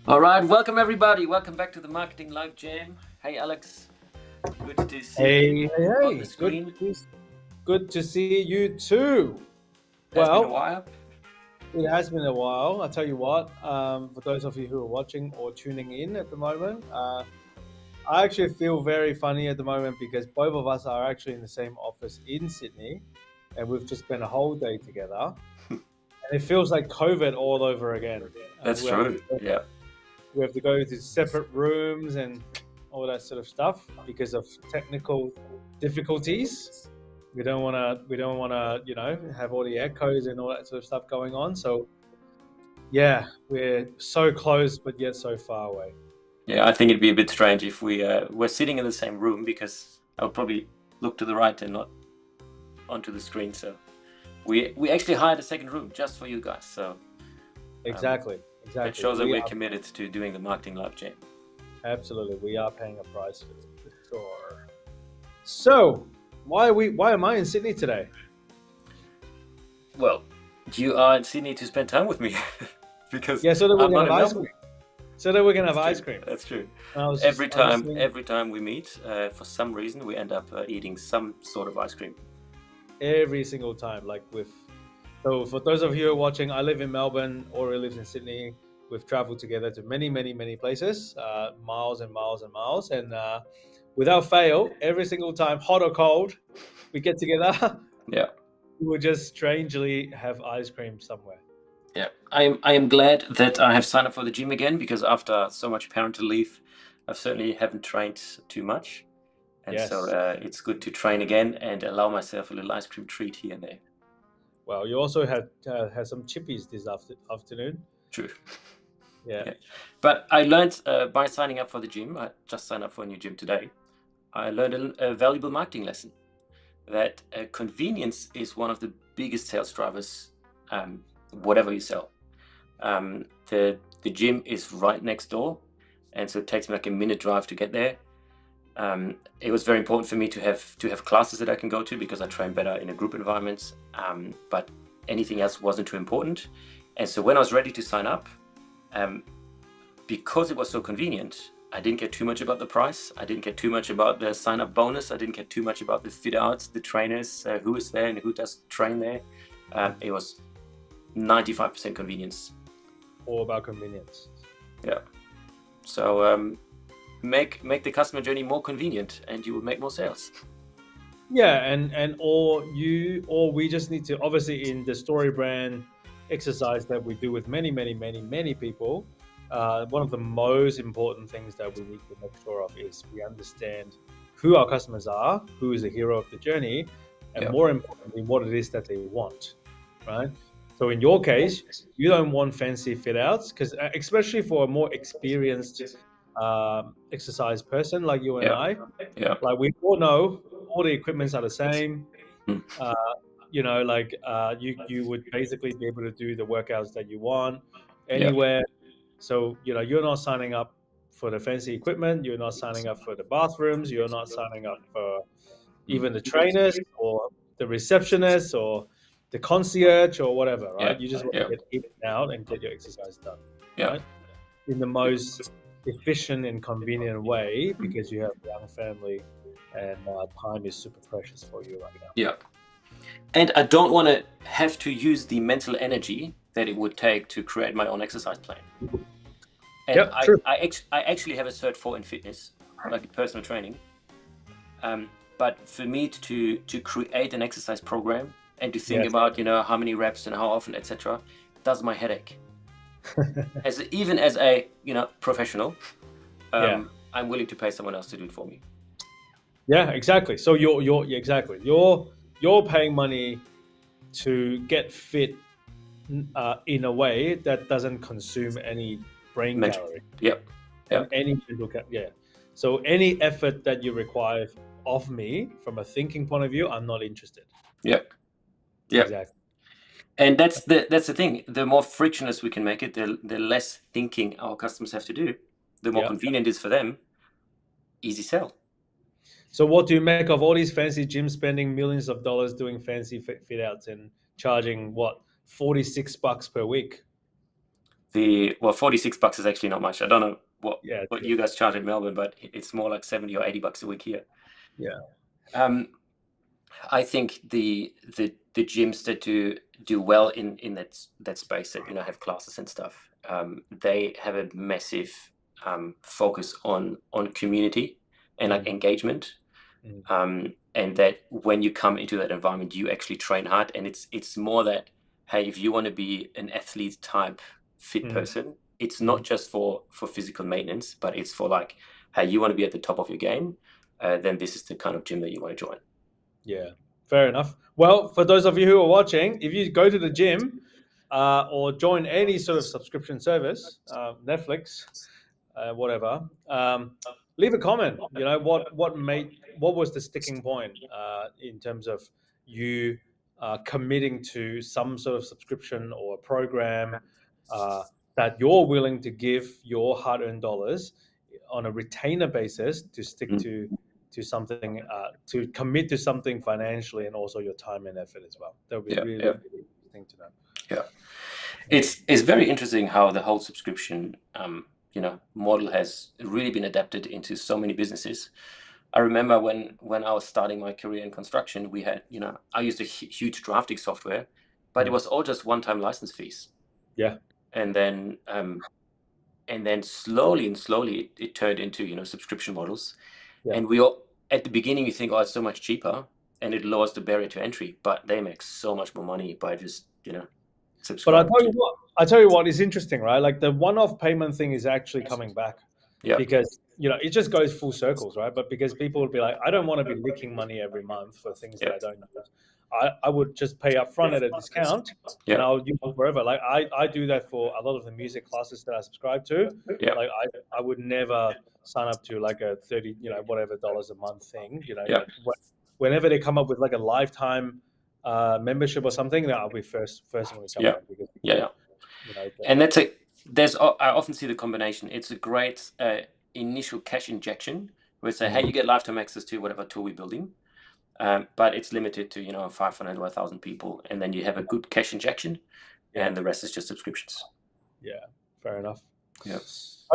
All right, welcome everybody. Welcome back to the Marketing Live Jam. Hey Alex, good to see you on the screen. Good to see you too. Has been a Well, while. it has been a while. I'll tell you what. For those of you who are watching or tuning in at the moment, I actually feel very funny at the moment because both of us are actually in the same office in Sydney, and we've just spent a whole day together, and it feels like COVID all over again. That's true. Yeah. We have to go to separate rooms and all that sort of stuff because of technical difficulties. We don't want to, have all the echoes and all that sort of stuff going on. So yeah, we're so close, but yet so far away. Yeah, I think it'd be a bit strange if we were sitting in the same room because I would probably look to the right and not onto the screen. So we actually hired a second room just for you guys. So Exactly. that shows that we're committed to doing the Marketing Live Jam. Absolutely, we are paying a price for sure. So why am I in Sydney today? Well, you are in Sydney to spend time with me because Yeah, so that we're I'm gonna not have in ice Melbourne. cream. So that we can have That's ice true. cream. That's true. I was Every just time we meet, for some reason, we end up eating some sort of ice cream. every single time. So for those of you who are watching, I live in Melbourne, Ori lives in Sydney. We've traveled together to many, many, many places, miles and miles and miles, and without fail, every single time, hot or cold, we get together. Yeah, We will just strangely have ice cream somewhere. yeah. I am glad that I have signed up for the gym again because after so much parental leave, I certainly haven't trained too much, and so Yes. it's good to train again and allow myself a little ice cream treat here and there. Well, you also had some chippies this afternoon. True. Yeah. Yeah. But I learned by signing up for the gym. I just signed up for a new gym today. I learned a valuable marketing lesson. That convenience is one of the biggest sales drivers, whatever you sell. The gym is right next door, and so it takes me like a minute drive to get there. It was very important for me to have classes that I can go to because I train better in a group environment. But anything else wasn't too important. And so when I was ready to sign up, because it was so convenient, I didn't get too much about the price. I didn't get too much about the sign-up bonus. I didn't get too much about the fit-outs, the trainers, who is there and who does train there. It was 95% convenience. All about convenience. Yeah. So make the customer journey more convenient, and you will make more sales. Yeah, or we just need to, obviously, in the Storybrand exercise that we do with many, many, many, many people. One of the most important things that we need to make sure of is we understand who our customers are, who is the hero of the journey, and Yeah. more importantly, what it is that they want, right? So in your case, you don't want fancy fit outs because, especially for a more experienced exercise person like you and Yeah. I, Yeah. like we all know all the equipments are the same. Mm. You would basically be able to do the workouts that you want Yeah. anywhere. So you're not signing up for the fancy equipment. You're not signing up for the bathrooms. You're not signing up for even the trainers or the receptionist or the concierge or whatever, right? Yeah. You just want Yeah. to get in and out and get your exercise done, Yeah. right? In the most efficient and convenient way because you have a young family and time is super precious for you right now. Yeah. And I don't want to have to use the mental energy that it would take to create my own exercise plan. And Yep, true. I actually have a Cert 4 in fitness, like personal training. But for me to create an exercise program and to think Yes. about how many reps and how often, etc., does my headache. Even as a professional, Yeah. I'm willing to pay someone else to do it for me. Yeah, exactly. So you're paying money to get fit in a way that doesn't consume any brain Mental. calorie. Yep. And any mental yeah. So any effort that you require of me from a thinking point of view, I'm not interested. Yep. Yep. Exactly. And that's the thing. The more frictionless we can make it, the less thinking our customers have to do. The more Yeah. convenient it is for them. Easy sell. So what do you make of all these fancy gyms spending millions of dollars doing fancy fit outs and charging what $46 per week? Well, $46 is actually not much. I don't know what Yeah, you guys charge in Melbourne, but it's more like 70 or $80 a week here. yeah. I think the gyms that do well in that space, that have classes and stuff, they have a massive focus on community and like engagement, and that when you come into that environment, you actually train hard, and it's more that, hey, if you want to be an athlete type fit person, it's not just for physical maintenance, but it's for like, hey, you want to be at the top of your game, then this is the kind of gym that you want to join. Yeah, fair enough. Well, for those of you who are watching, if you go to the gym or join any sort of subscription service, Netflix, whatever, leave a comment. You know, what was the sticking point in terms of you committing to some sort of subscription or a program that you're willing to give your hard-earned dollars on a retainer basis to stick to something, to commit to something financially, and also your time and effort as well. That would be Yeah, really, yeah, really interesting to know. yeah. It's very interesting how the whole subscription model has really been adapted into so many businesses. I remember when I was starting my career in construction, we had, I used a huge drafting software, but it was all just one-time license fees. Yeah. And then slowly it turned into subscription models. Yeah. And we all, at the beginning, you think, oh, it's so much cheaper, and it lowers the barrier to entry, but they make so much more money by just But I subscribing tell you to. what, I tell you what is interesting, right? Like the one-off payment thing is actually coming back Yeah, because it just goes full circles, right? But because people would be like, I don't want to be leaking money every month for things that yeah, I don't use. I would just pay up front at a discount and yeah, I'll use it forever. Like I do that for a lot of the music classes that I subscribe to. yeah, Like I would never sign up to like a 30, whatever dollars a month thing, yeah, but whenever they come up with like a lifetime membership or something, then I'll be first one to jump yeah, on because yeah. that, And I often see the combination. It's a great initial cash injection where say, hey, you get lifetime access to whatever tool we're building, but it's limited to 500 or 1,000 people, and then you have a good cash injection, yeah, and the rest is just subscriptions. yeah, fair enough. Yeah.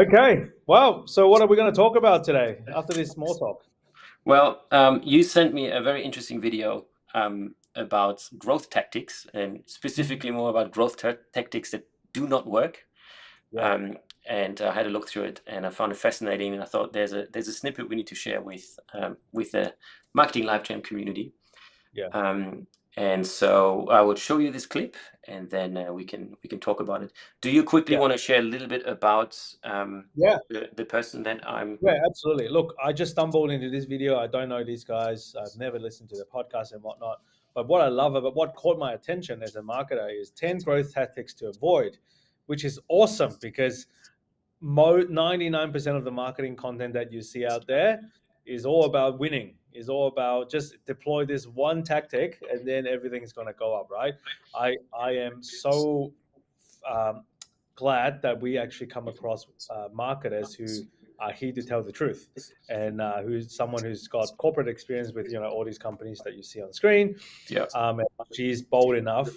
Okay, well, so what are we going to talk about today after this small talk? Well, you sent me a very interesting video about growth tactics, and specifically more about growth tactics that do not work. Yeah, And I had a look through it, and I found it fascinating. And I thought there's a snippet we need to share with the marketing live jam community. yeah, And so I would show you this clip, and then we can talk about it. Do you quickly yeah, want to share a little bit about yeah. the person that I'm? Yeah, absolutely. Look, I just stumbled into this video. I don't know these guys. I've never listened to their podcast and whatnot. But what I love about what caught my attention as a marketer is 10 growth tactics to avoid, which is awesome because 99% of the marketing content that you see out there is all about winning, is all about just deploy this one tactic and then everything's going to go up, right? I am so um, glad that we actually come across marketers who are here to tell the truth, and who's someone who's got corporate experience with all these companies that you see on screen. Yeah, And she's bold enough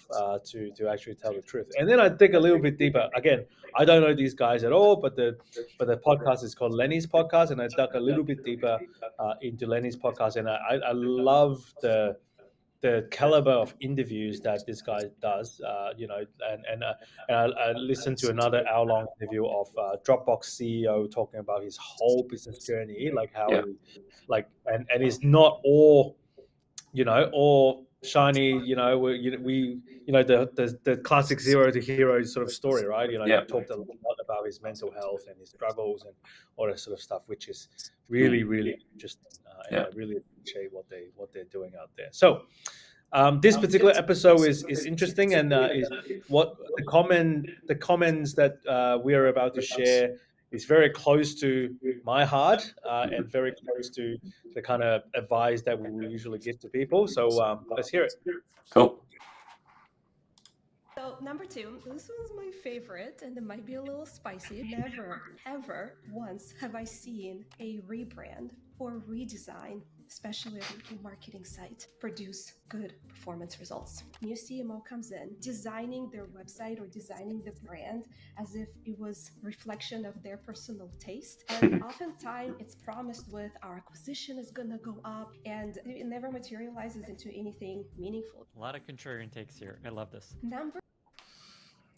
to actually tell the truth. And then I dig a little bit deeper. Again, I don't know these guys at all, but the podcast is called Lenny's podcast, and I dug a little bit deeper into Lenny's podcast, and I love the caliber of interviews that this guy does, and I listened to another hour-long interview of Dropbox CEO talking about his whole business journey, like how yeah, he, like, and it's not all, all shiny, the classic zero to hero sort of story, right? yeah. He talked a lot about his mental health and his struggles and all that sort of stuff, which is Mm, really, really interesting, and yeah, I really appreciate what they're doing out there. So this particular episode is interesting, and is what the comments that we are about to share is very close to my heart, and very close to the kind of advice that we will usually give to people. So let's hear it. cool. So number two, this was my favorite, and it might be a little spicy. Never, ever once have I seen a rebrand or redesign especially a local marketing site, produce good performance results. New CMO comes in, designing their website or designing the brand as if it was a reflection of their personal taste. And oftentimes it's promised with our acquisition is gonna go up, and it never materializes into anything meaningful. A lot of contrarian takes here. I love this. Number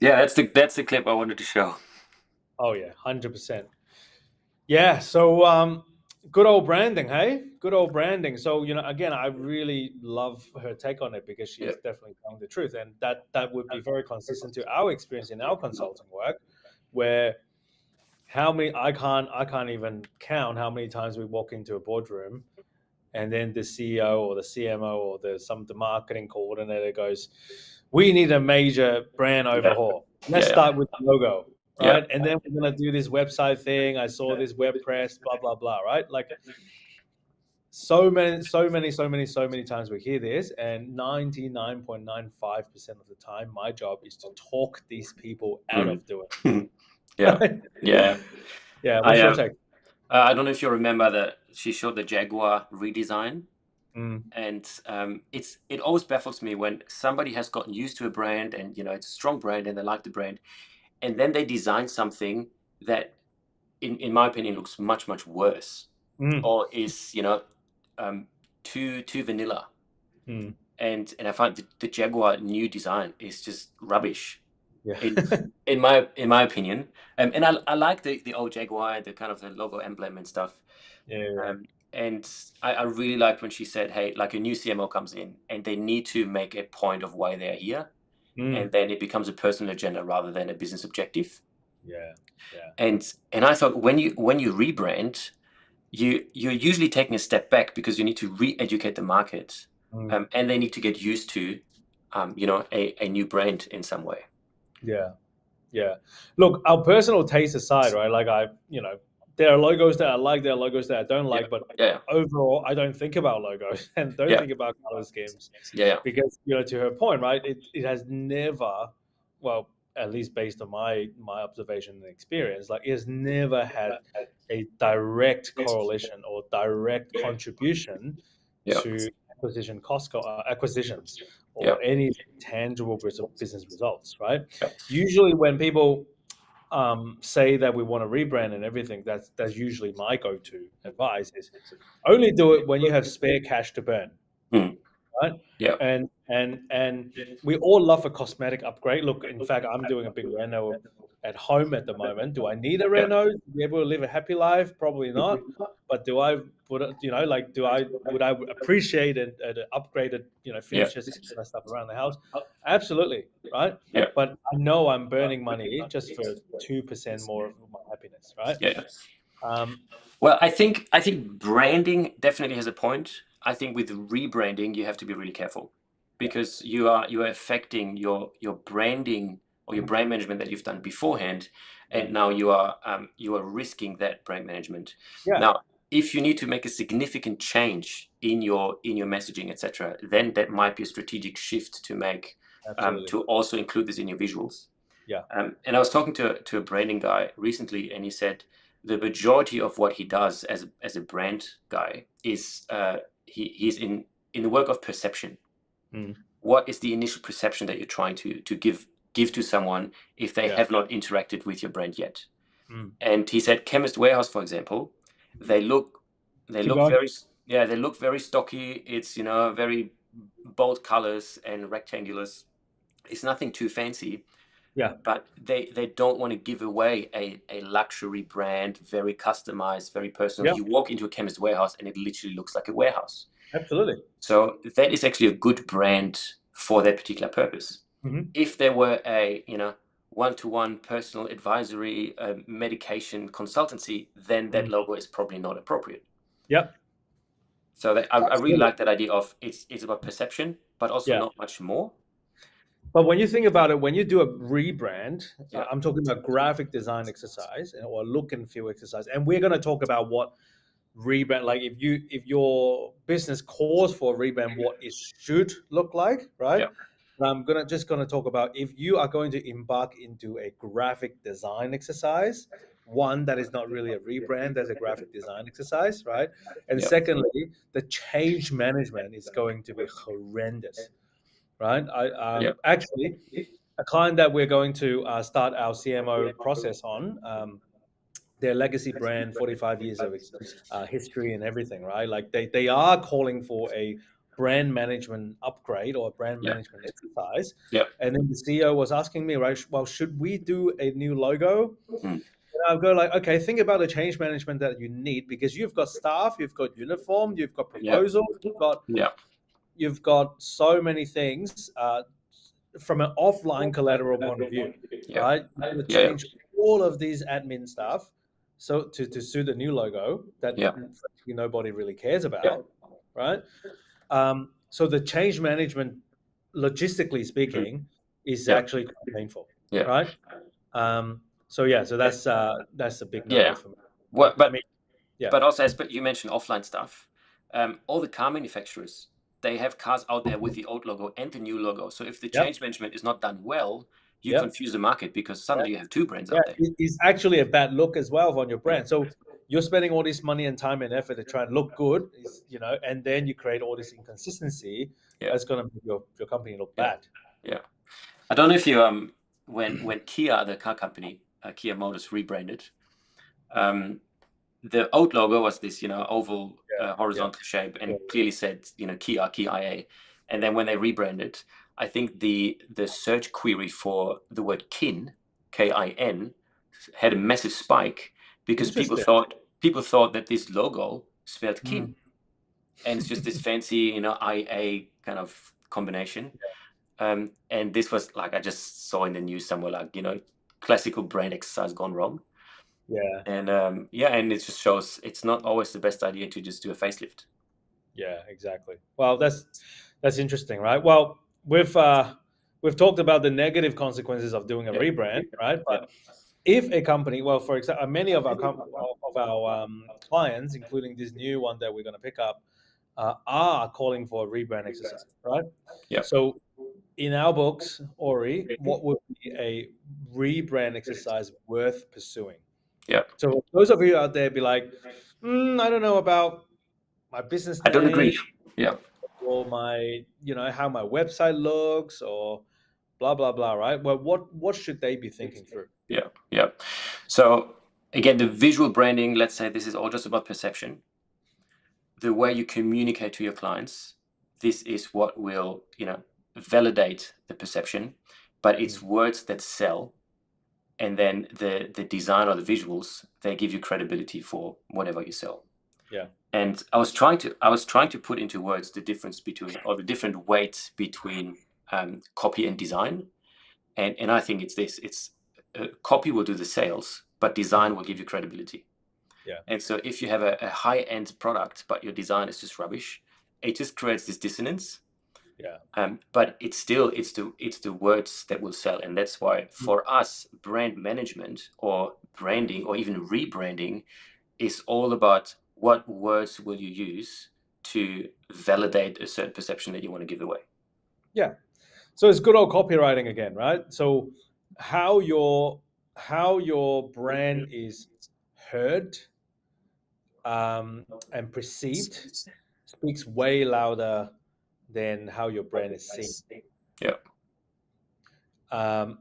Yeah, that's the clip I wanted to show. Oh yeah, 100%. Yeah. So good old branding, hey? Good old branding. So again, I really love her take on it because she's Yeah. definitely telling the truth, and that would be very consistent to our experience in our consulting work, where how many I can't even count how many times we walk into a boardroom and then the CEO or the CMO or the marketing coordinator goes, "We need a major brand overhaul. Let's Yeah. start with the logo, Yeah. right? And then we're gonna do this website thing. I saw this WordPress, blah blah blah, right? Like so many times we hear this, and 99.95% of the time, my job is to talk these people out of doing Mm. Yeah. it. Yeah. Yeah. What's your take? I don't know if you remember that she showed the Jaguar redesign, Mm, and it always baffles me when somebody has gotten used to a brand and it's a strong brand and they like the brand, and then they design something that, in my opinion, looks much worse, mm, or is too vanilla. mm. And I find the Jaguar new design is just rubbish. Yeah. In my opinion, and I like the old Jaguar, the kind of the logo emblem and stuff. Yeah. And I really liked when she said, hey, like a new CMO comes in and they need to make a point of why they're here, Mm, and then it becomes a personal agenda rather than a business objective. yeah. Yeah. And I thought when you rebrand, you're usually taking a step back because you need to re-educate the market, Mm, and they need to get used to a new brand in some way. yeah. Yeah. Look, our personal taste aside, right? Like there are logos that I like, there are logos that I don't like, but Yeah. overall, I don't think about logos and don't Yeah. think about color schemes Yeah. because, to her point, right? It has never, well, at least based on my observation and experience, like it has never had a direct correlation or direct contribution Yeah. to acquisitions Yeah. or any tangible business results, right? Yeah. Usually, when people say that we want to rebrand and everything, that's usually my go-to advice is only do it when you have spare cash to burn, Mm. right? Yeah. And we all love a cosmetic upgrade. Look, in fact, I'm doing a big reno at home at the moment. Do I need a Yeah. reno to be able to live a happy life? Probably not. But do I would I appreciate an upgraded Yeah. finishes and kind of stuff around the house? Absolutely, right? Yeah. But I know I'm burning money just for 2% more of my happiness, right? Yeah. Um, Well, I think branding definitely has a point. I think with rebranding, you have to be really careful yeah, because you are affecting your branding or your brand management that you've done beforehand, yeah, and now you are risking that brand management. yeah, Now, if you need to make a significant change in your messaging, etc., then that might be a strategic shift to make, absolutely, to also include this in your visuals. yeah, And I was talking to a branding guy recently, and he said the majority of what he does as a brand guy is he's in the work of perception. mm, What is the initial perception that you're trying to give to someone if they yeah, have not interacted with your brand yet? mm. And he said Chemist Warehouse, for example, they look they Keep look going. very they look very stocky. It's very bold colors and rectangulars. It's nothing too fancy, Yeah, but they don't want to give away a luxury brand, very customized, very personal. yeah, You walk into a Chemist Warehouse and it literally looks like a warehouse. absolutely. So that is actually a good brand for that particular purpose. Hmm. If there were a one-to-one personal advisory medication consultancy, then that Mm. logo is probably not appropriate. Yep, So I really absolutely. like that idea of it's about perception, but also Yeah. not much more. But when you think about it, when you do a rebrand, Yeah. I'm talking about graphic design exercise or look and feel exercise, and we're going to talk about what rebrand, like if your business calls for a rebrand, what it should look like, right? Yeah. But I'm gonna talk about if you are going to embark into a graphic design exercise, one, that is not really a rebrand as a graphic design exercise, right? And Yeah. secondly, the change management is going to be horrendous, right? Yeah. Actually, a client that we're going to start our CMO process on, their legacy brand, 45 years of history and everything, right? Like they are calling for a brand management upgrade or a brand Yeah. management exercise. Yeah. And then the CEO was asking me, right, well, should we do a new logo? Mm. And I'll go like, okay, think about the change management that you need, because you've got staff, you've got uniform, you've got Yeah. proposals, Yeah. you've got so many things from an offline collateral point of view, Yeah. right? You're going to Yeah. change all of these admin stuff so to suit a new logo that Yeah. nobody really cares Yeah. about, right? So the change management, logistically speaking, is Yeah. actually quite painful, Yeah. right? So yeah, so that's a big no-go Yeah. for me. What? But I mean, yeah, But also, as you mentioned, offline stuff. All the car manufacturers, they have cars out there with the old logo and the new logo. So if the yep, change management is not done well, you yep. confuse the market because suddenly you have two brands Yeah, out there. it's actually a bad look as well on your Yeah. brand. So you're spending all this money and time and effort to try and look good, and then you create all this inconsistency Yeah. that's going to make your company look Yeah. bad. Yeah. I don't know if you when Kia, the car company, Kia Motors rebranded, the old logo was this, oval horizontal shape and clearly said, Kia, Kia IA. And then when they rebranded, I think the search query for the word kin, KIN, had a massive spike because people Interesting. thought that this logo spelled kin. Mm. And it's just this fancy, IA kind of combination. And this was like, I just saw in the news somewhere, like, classical brand exercise gone wrong. Yeah, And and it just shows it's not always the best idea to just do a facelift. yeah, exactly. Well, that's interesting, right? Well, we've talked about the negative consequences of doing a Yeah. rebrand, right? Yeah. But if a company, well, for example, many of our clients, including this new one that we're going to pick up, are calling for a rebrand exercise, right? Yeah. So, in our books, Ori, what would be a rebrand exercise worth pursuing? Yeah. So, those of you out there, be like, I don't know about my business I don't name agree. Yeah. or how my website looks or blah blah blah, right? Well, what should they be thinking through? Yeah. Yeah. So again, the visual branding, let's say this is all just about perception. The way you communicate to your clients, this is what will, validate the perception, but it's words that sell. And then the design or the visuals, they give you credibility for whatever you sell. Yeah. And I was trying to put into words the difference between, or the different weights between copy and design. And I think it's this. It's copy will do the sales, but design will give you credibility. Yeah. And so if you have a high-end product, but your design is just rubbish, it just creates this dissonance. Yeah. But it's the words that will sell. And that's why for us, brand management or branding or even rebranding is all about what words will you use to validate a certain perception that you want to give away. Yeah. So it's good old copywriting again, right? So how your brand is heard and perceived speaks way louder than how your brand is seen. Yeah.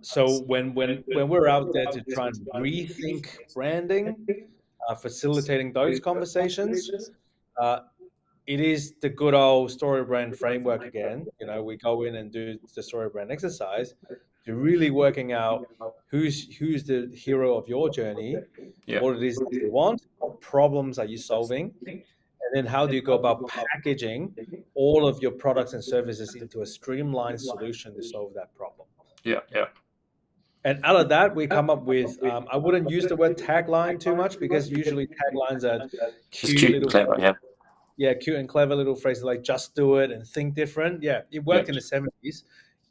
So when we're out there to try and rethink branding, facilitating those conversations, it is the good old Storybrand framework again. We go in and do the Storybrand exercise to really working out who's the hero of your journey, Yeah. what it is that you want, what problems are you solving, and then how do you go about packaging all of your products and services into a streamlined solution to solve that problem. Yeah. Yeah. And out of that, we come up with, I wouldn't use the word tagline too much because usually taglines are Just cute cute and little, clever. Yeah. cute and clever little phrases like just do it and think different. Yeah, it worked in the 70s.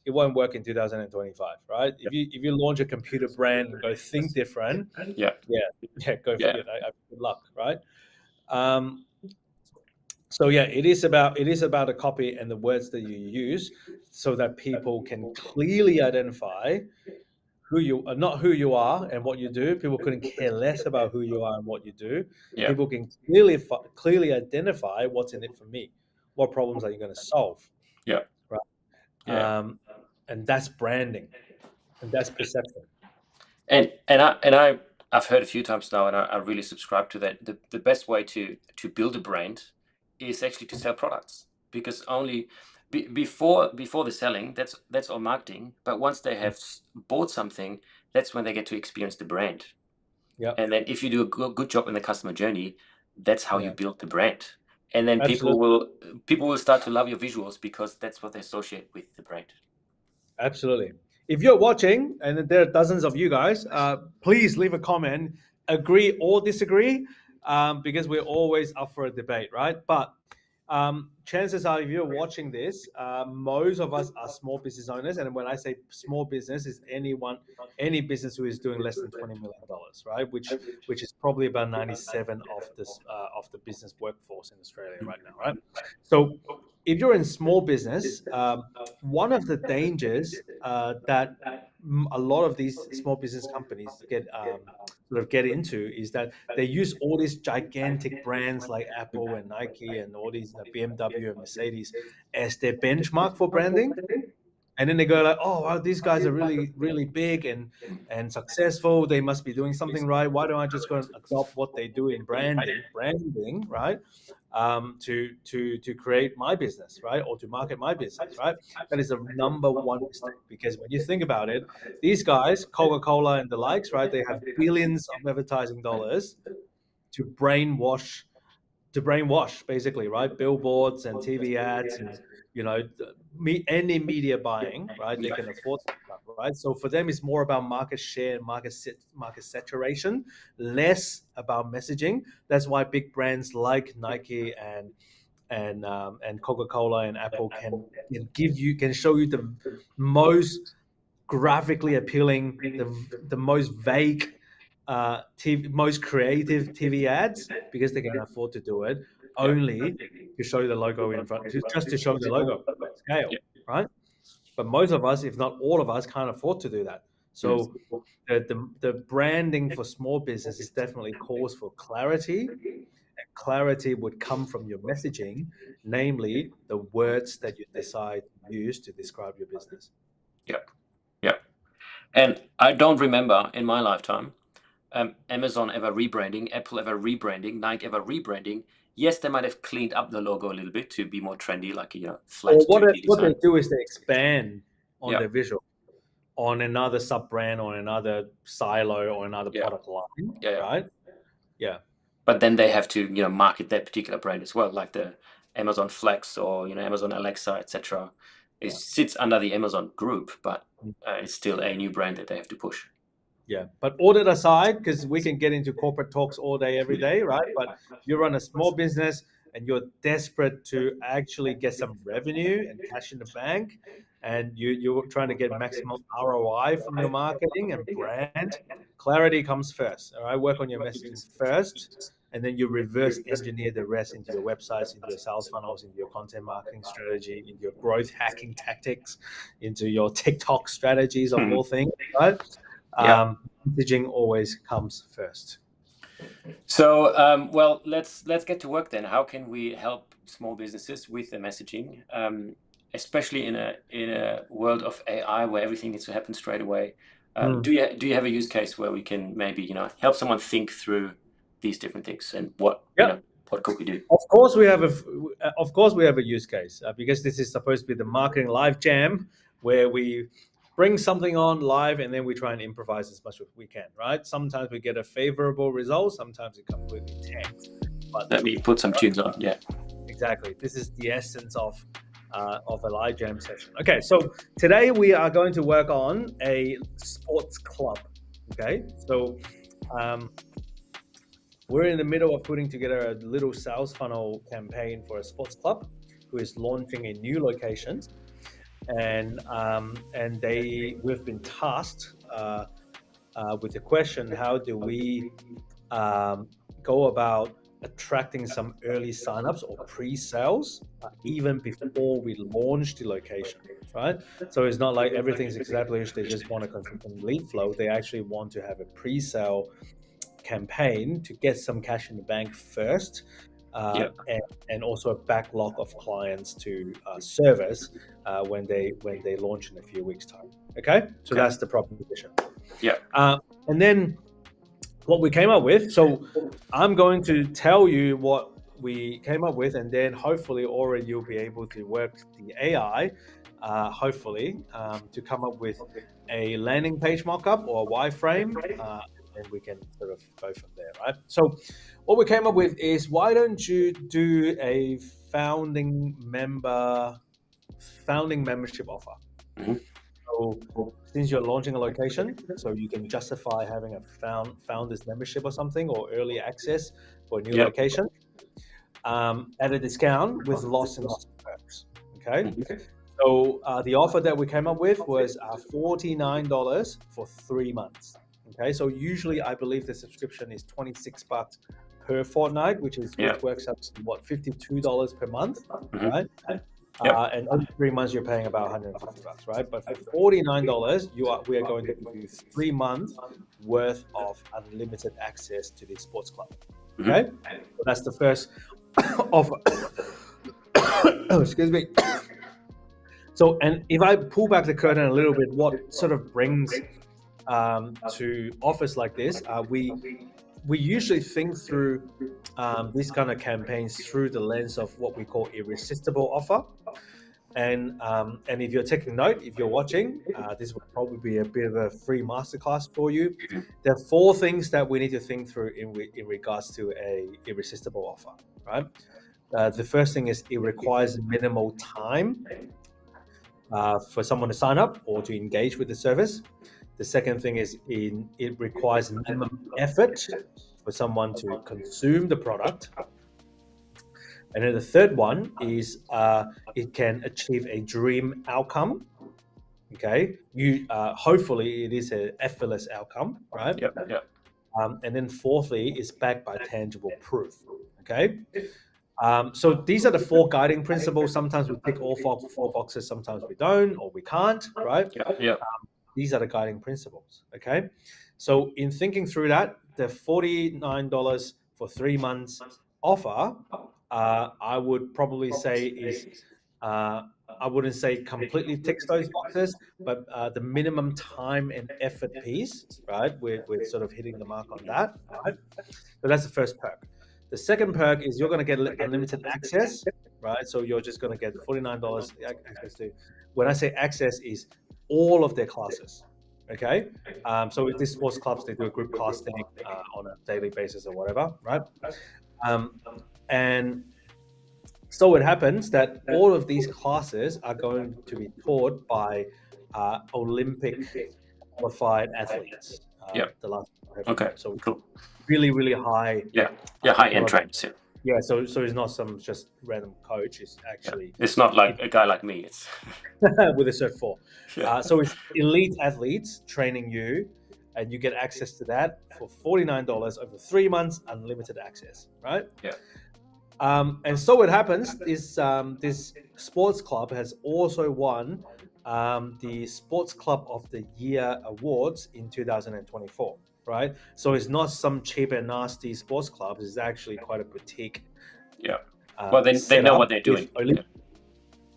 It won't work in 2025, right? If you launch a computer brand and go think different, Yeah. go for Yeah. it. Good luck, right? So yeah, it is about the copy and the words that you use so that people can clearly identify not who you are and what you do. People couldn't care less about who you are and what you do. Yeah. People can clearly identify what's in it for me. What problems are you going to solve? Yeah. Right. Yeah. And that's branding, and that's perception. I've heard a few times now, and I really subscribe to that. The best way to build a brand is actually to sell products, because only before the selling, that's all marketing. But once they have bought something, that's when they get to experience the brand. Yeah. And then if you do a good job in the customer journey, that's how you Yeah. build the brand. And then Absolutely. people will start to love your visuals, because that's what they associate with the brand. Absolutely. If you're watching, and there are dozens of you guys, please leave a comment, agree or disagree, because we're always up for a debate, right? But chances are, if you're watching this, most of us are small business owners, and when I say small business, is any business who is doing less than $20 million, right? Which is probably about 97 of the business workforce in Australia right now, right? So if you're in small business, one of the dangers that a lot of these small business companies get into is that they use all these gigantic brands like Apple and Nike and all these BMW and Mercedes as their benchmark for branding. And then they go like, oh, wow, these guys are really, really big and successful. They must be doing something right. Why don't I just go and adopt what they do in branding, right? To create my business, right, or to market my business, right? That is the number one mistake, because when you think about it, these guys, Coca-Cola and the likes, right, they have billions of advertising dollars to brainwash basically, right? Billboards and TV ads and any media buying, right? They can afford that, right? So for them, it's more about market share and market saturation, less about messaging. That's why big brands like Nike and Coca-Cola and Apple can show you the most graphically appealing, the most vague, most creative TV ads, because they can afford to do it only to show the logo in front, just to show the logo at scale, right? But most of us, if not all of us, can't afford to do that. So the branding for small business is definitely calls for clarity. Clarity would come from your messaging, namely the words that you decide to use to describe your business. Yep. Yep. And I don't remember in my lifetime Amazon ever rebranding, Apple ever rebranding, Nike ever rebranding. Yes, they might have cleaned up the logo a little bit to be more trendy, like a flat Or 2D what they design. do is they expand on Yeah. their visual, on another sub brand or another silo or another Yeah. product line, Yeah. right? Yeah. But then they have to market that particular brand as well, like the Amazon Flex or Amazon Alexa, etc. It sits under the Amazon group, but it's still a new brand that they have to push. Yeah, but all that aside, because we can get into corporate talks all day, every day, right? But you run a small business and you're desperate to actually get some revenue and cash in the bank, and you're trying to get maximum ROI from your marketing and brand. Clarity comes first. All right, work on your messaging first, and then you reverse engineer the rest into your websites, into your sales funnels, into your content marketing strategy, into your growth hacking tactics, into your TikTok strategies of all things, right? Messaging always comes first. So, well, let's get to work then. How can we help small businesses with the messaging, especially in a world of AI where everything needs to happen straight away? Do you have a use case where we can maybe help someone think through these different things, and what could we do? Of course, we have a use case, because this is supposed to be the marketing live jam, where we bring something on live and then we try and improvise as much as we can, right? Sometimes we get a favorable result, sometimes it completely tanks. But Let me put some tunes on. Yeah, exactly. This is the essence of a live jam session. Okay, so today we are going to work on a sports club. Okay, so we're in the middle of putting together a little sales funnel campaign for a sports club who is launching a new location, and we've been tasked with the question: how do we go about attracting some early signups or pre-sales even before we launch the location, right? So it's not like everything's established, they just want a consistent lead flow. They actually want to have a pre-sale campaign to get some cash in the bank first, and also a backlog of clients to service when they launch in a few weeks' time. Okay, so that's the proposition. And then what we came up with. So I'm going to tell you what we came up with, and then hopefully, Aura, you'll be able to work the AI, hopefully, to come up with a landing page mockup or a wireframe, and we can sort of go from there, right? So what we came up with is, why don't you do a founding membership offer? So since you're launching a location, so you can justify having a founders membership or something, or early access for a new location, at a discount with lots and lots of perks. Okay. So the offer that we came up with was $49 for 3 months. Okay. So usually I believe the subscription is $26 per fortnight, which works out to what, $52 per month, right? And every 3 months you're paying about $150, right? But for $49, we are going to give you 3 months worth of unlimited access to the sports club. Okay, so that's the first offer. Oh, excuse me. So, and if I pull back the curtain a little bit, what sort of brings to offers like this, we usually think through these kind of campaigns through the lens of what we call irresistible offer. And if you're taking note, if you're watching, this will probably be a bit of a free masterclass for you. There are 4 things that we need to think through in regards to a irresistible offer, right? The first thing is it requires minimal time for someone to sign up or to engage with the service. The second thing is it requires minimum effort for someone to consume the product. And then the third one is it can achieve a dream outcome. Okay, hopefully it is an effortless outcome, right? And then fourthly, is backed by tangible proof. Okay, so these are the 4 guiding principles. Sometimes we tick all 4 boxes, sometimes we don't, or we can't, right? These are the guiding principles. Okay, so in thinking through that, the $49 for 3 months offer, I would probably say is, I wouldn't say completely ticks those boxes, but the minimum time and effort piece, right? We're sort of hitting the mark on that, right? So that's the first perk. The second perk is you're going to get unlimited access, right? So you're just going to get $49 access to, when I say access, is all of their classes. Okay, so with these sports clubs, they do a group casting on a daily basis or whatever, right? And so it happens that all of these classes are going to be taught by Olympic qualified athletes. The last so cool. Really high. High-end trainers. Yeah, so it's not some just random coach. It's actually it's not like a guy like me. It's with a Cert 4. So it's elite athletes training you, and you get access to that for $49 over 3 months, unlimited access, right? And so it happens is this sports club has also won the Sports Club of the Year awards in 2024. Right, so it's not some cheap and nasty sports club. It's actually quite a boutique. Well, they know what they're doing.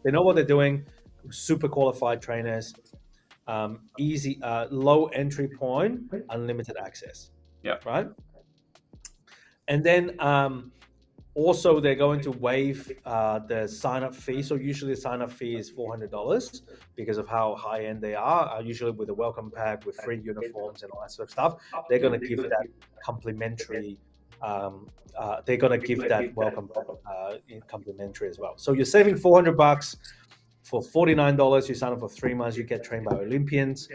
They know what they're doing. Super qualified trainers, easy, low entry point, unlimited access. Right. And then also they're going to waive the sign-up fee. So usually the sign-up fee is $400 because of how high-end they are. Usually with a welcome pack with free uniforms and all that sort of stuff, they're going to give that complimentary. They're going to give that welcome complimentary as well. So you're saving $400 for $49. You sign up for 3 months. You get trained by Olympians,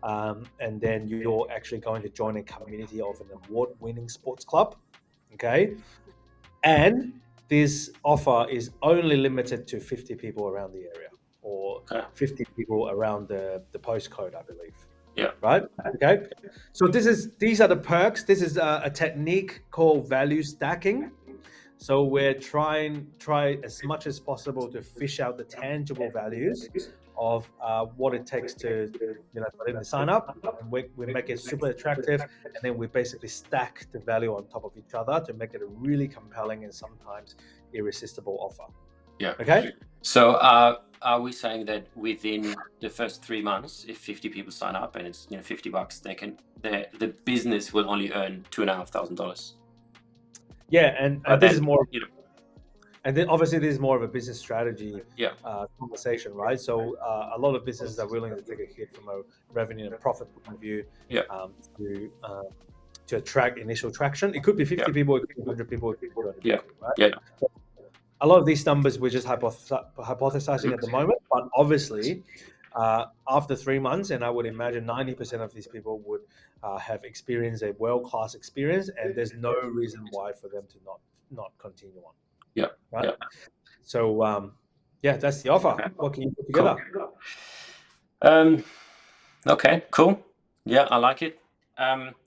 and then you're actually going to join a community of an award-winning sports club. Okay. And this offer is only limited to 50 people around the area, or 50 people around the postcode, I believe. Right? Okay. So these are the perks. This is a technique called value stacking. So we're try as much as possible to fish out the tangible values of what it takes to, for them to sign up, and we make it super attractive, and then we basically stack the value on top of each other to make it a really compelling and sometimes irresistible offer. Yeah. Okay. So are we saying that within the first 3 months, if 50 people sign up and it's $50, the business will only earn $2,500? Yeah, and But this then, is more, and then obviously this is more of a business strategy yeah, conversation, right? So a lot of businesses are willing to take a hit from a revenue and profit point of view, yeah, to attract initial traction. It could be 50 yeah, people, it could be 100 people, it could be 200 yeah, people, right? yeah, So a lot of these numbers we're just hypothesizing at the moment, but obviously after 3 months, and I would imagine 90% of these people would have experienced a world-class experience, and there's no reason why for them to not continue on. yeah, Right. yeah. So yeah, that's the offer. Okay. What can you put together? Cool. Okay, cool. Yeah, I like it.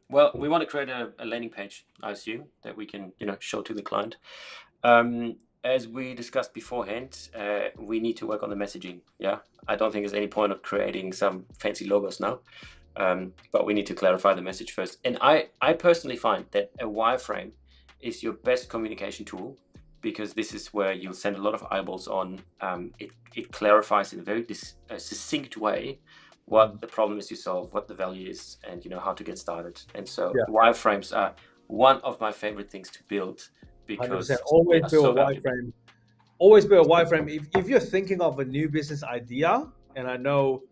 Well, we want to create a landing page, I assume, that we can show to the client. As we discussed beforehand, we need to work on the messaging. Yeah, I don't think there's any point of creating some fancy logos now, but we need to clarify the message first. And I personally find that a wireframe is your best communication tool, because this is where you'll send a lot of eyeballs on. It clarifies in a very succinct way what the problem is you solve, what the value is, and how to get started. And so wireframes are one of my favorite things to build, because 100%. Always they are build so a valuable. wireframe. Always build a wireframe. If you're thinking of a new business idea, and I know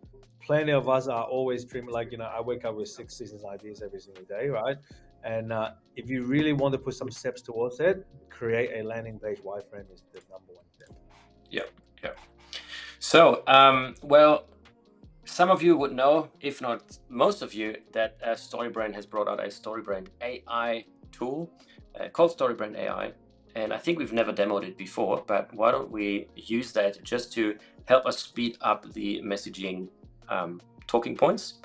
plenty of us are always dreaming, like, I wake up with 6 business ideas every single day, right? And if you really want to put some steps towards it, create a landing page. Wireframe is the number one step. Yeah, yeah. So, well, some of you would know, if not most of you, that Storybrand has brought out a Storybrand AI tool called Storybrand AI. And I think we've never demoed it before, but why don't we use that just to help us speed up the messaging talking points,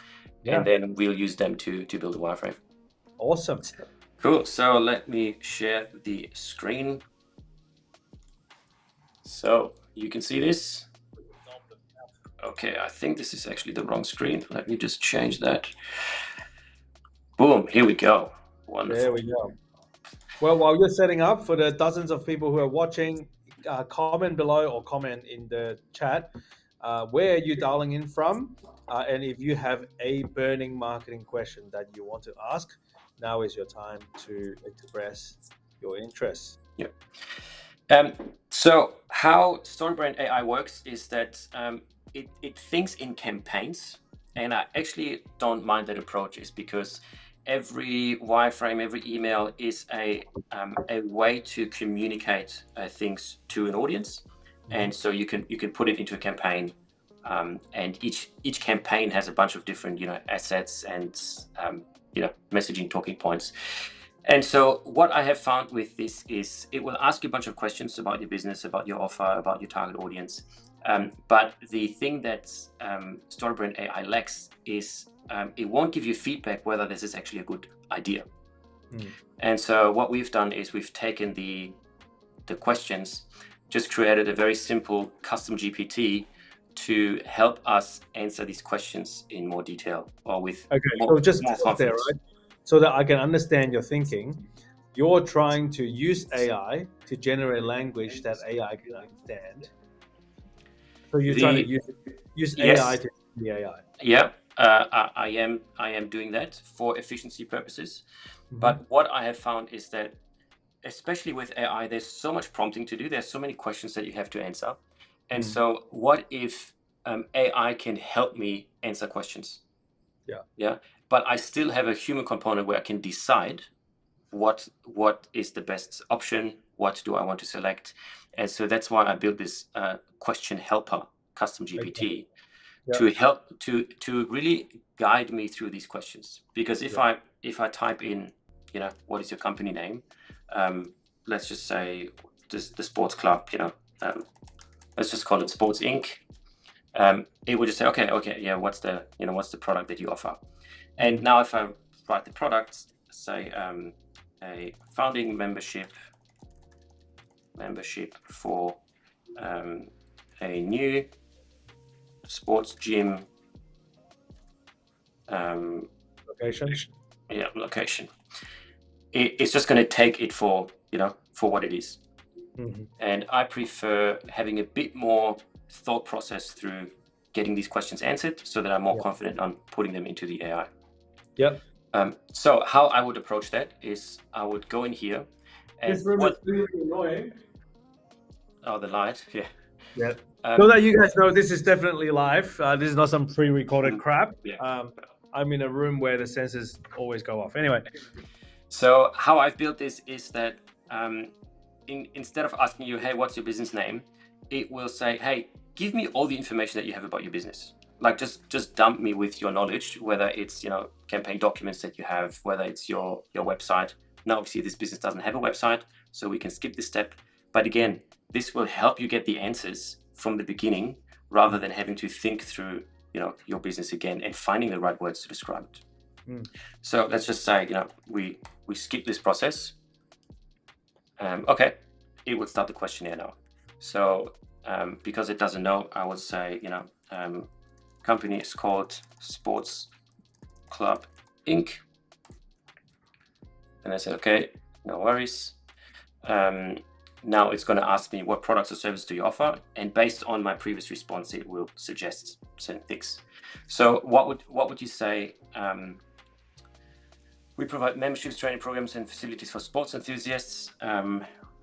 and then we'll use them to build a wireframe. Awesome. Cool. So let me share the screen. So you can see this. Okay, I think this is actually the wrong screen. Let me just change that. Boom, here we go. Wonderful. There we go. Well, while you're setting up, for the dozens of people who are watching, comment below or comment in the chat, where are you dialing in from? And if you have a burning marketing question that you want to ask, now is your time to express your interest. Yeah. So how Storybrand AI works is that it thinks in campaigns, and I actually don't mind that approach, is because every wireframe, every email is a way to communicate things to an audience, and so you can put it into a campaign, and each campaign has a bunch of different assets and messaging talking points. And so what I have found with this is it will ask you a bunch of questions about your business, about your offer, about your target audience. But the thing that Storybrand AI lacks is it won't give you feedback whether this is actually a good idea. And so what we've done is we've taken the questions, just created a very simple custom GPT to help us answer these questions in more detail, or with so just more pause there, confidence. right? So that I can understand your thinking. You're trying to use AI to generate language that AI can understand. So you're trying to use AI to the AI. Yeah, I am doing that for efficiency purposes. But what I have found is that, especially with AI, there's so much prompting to do. There's so many questions that you have to answer. And so what if AI can help me answer questions? Yeah. But I still have a human component where I can decide what is the best option, what do I want to select. And so that's why I built this question helper custom GPT to help to really guide me through these questions. Because if I type in, what is your company name? Let's just say the sports club, let's just call it Sports Inc. It would just say, okay, yeah, what's the product that you offer? And now if I write the product, say a founding membership membership for a new sports gym Location. Yeah, location. It's just going to take it for for what it is. Mm-hmm. And I prefer having a bit more thought process through getting these questions answered, so that I'm more confident on putting them into the AI. Yep. So how I would approach that is I would go in here. And this room is really annoying. Oh, the light. Yeah. Yeah. So that you guys know, this is definitely live. This is not some pre-recorded crap. Yeah. I'm in a room where the sensors always go off. Anyway. So how I've built this is that instead of asking you, hey, what's your business name? It will say, hey, give me all the information that you have about your business. Like just dump me with your knowledge, whether it's campaign documents that you have, whether it's your website. Now, obviously, this business doesn't have a website, so we can skip this step. But again, this will help you get the answers from the beginning, rather than having to think through your business again and finding the right words to describe it. So let's just say we skip this process. Okay, it would start the questionnaire now. So because it doesn't know, I would say company is called Sports Club Inc. And I said, okay, no worries. Now it's going to ask me what products or services do you offer, and based on my previous response, it will suggest certain things. So what would you say? We provide memberships, training programs, and facilities for sports enthusiasts.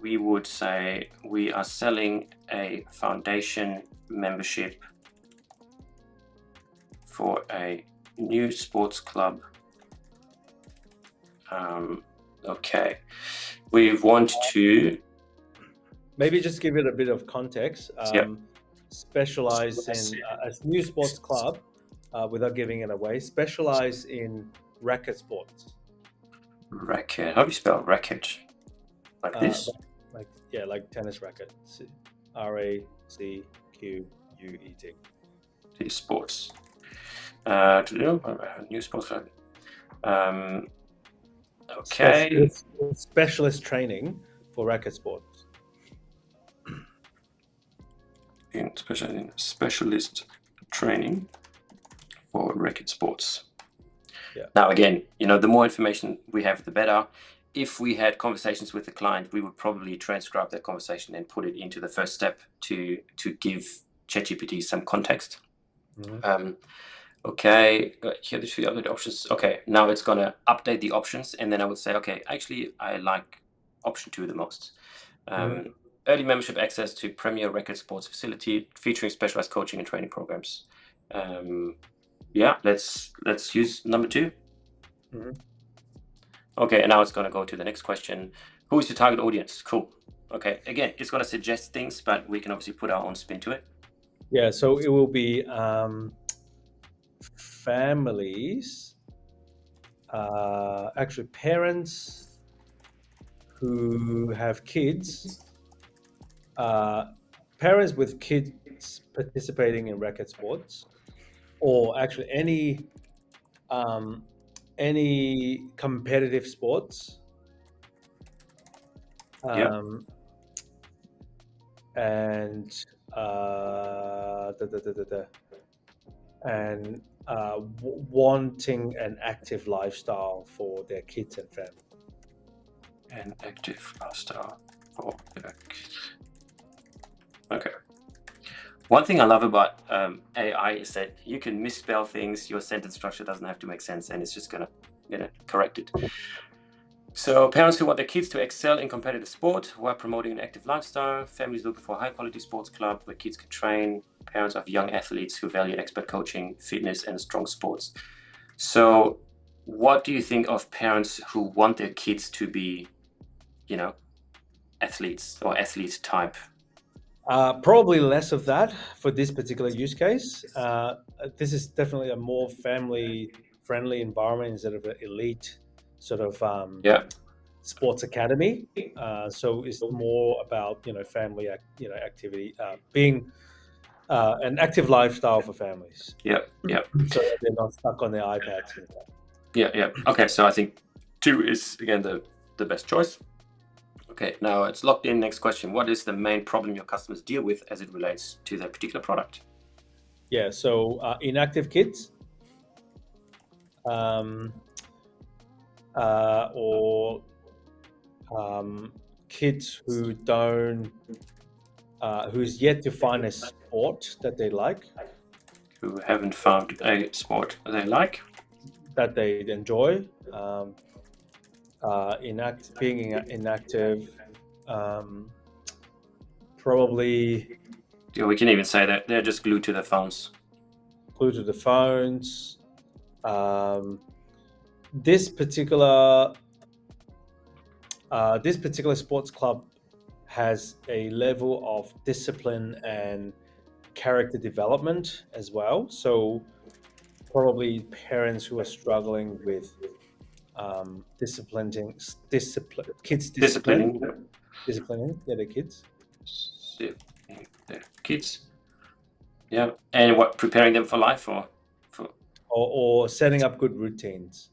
We would say we are selling a foundation membership for a new sports club. Okay, we want to maybe just give it a bit of context. Specialize in a new sports club, without giving it away. Specialize in racket sports. Racket. How do you spell racket? Like this? Like tennis racket. RACQUET. Sports. New sports club. Okay. Specialist training for racket sports. In specialist training for racket sports. Yeah. Now, again, the more information we have, the better. If we had conversations with the client, we would probably transcribe that conversation and put it into the first step to give ChatGPT some context. Okay, here are the two other options. Okay, now it's going to update the options, and then I would say, okay, actually, I like option 2 the most. Early membership access to premier record sports facility featuring specialized coaching and training programs. Yeah, let's use number 2. Okay, and now it's going to go to the next question. Who is your target audience? Cool. Okay, again, it's going to suggest things, but we can obviously put our own spin to it. Yeah, so it will be families, actually parents who have kids, parents with kids participating in racket sports, or actually any competitive sports, and wanting an active lifestyle for their kids and family. An active lifestyle for their kids. Okay. One thing I love about AI is that you can misspell things. Your sentence structure doesn't have to make sense, and it's just gonna correct it. So parents who want their kids to excel in competitive sport while promoting an active lifestyle, families looking for a high-quality sports club where kids can train, parents of young athletes who value expert coaching, fitness, and strong sports. So what do you think of parents who want their kids to be, athletes or athlete type? Probably less of that for this particular use case. This is definitely a more family-friendly environment instead of an elite sort of sports academy. So it's more about family activity, being an active lifestyle for families. Yeah. So that they're not stuck on their iPads. Yeah. Okay, so I think 2 is again the best choice. Okay, now it's locked in. Next question. What is the main problem your customers deal with as it relates to their particular product? Yeah, so inactive kids, or kids who don't, who's yet to find a sport that they like, Who haven't found a sport they like? that they enjoy, being inactive, probably Yeah, we can even say that they're just glued to their phones. glued to the phones. This particular sports club has a level of discipline and character development as well. So probably parents who are struggling with disciplining Disciplining their kids. their kids. Yeah, and what, preparing them for life, or for Or setting up good routines,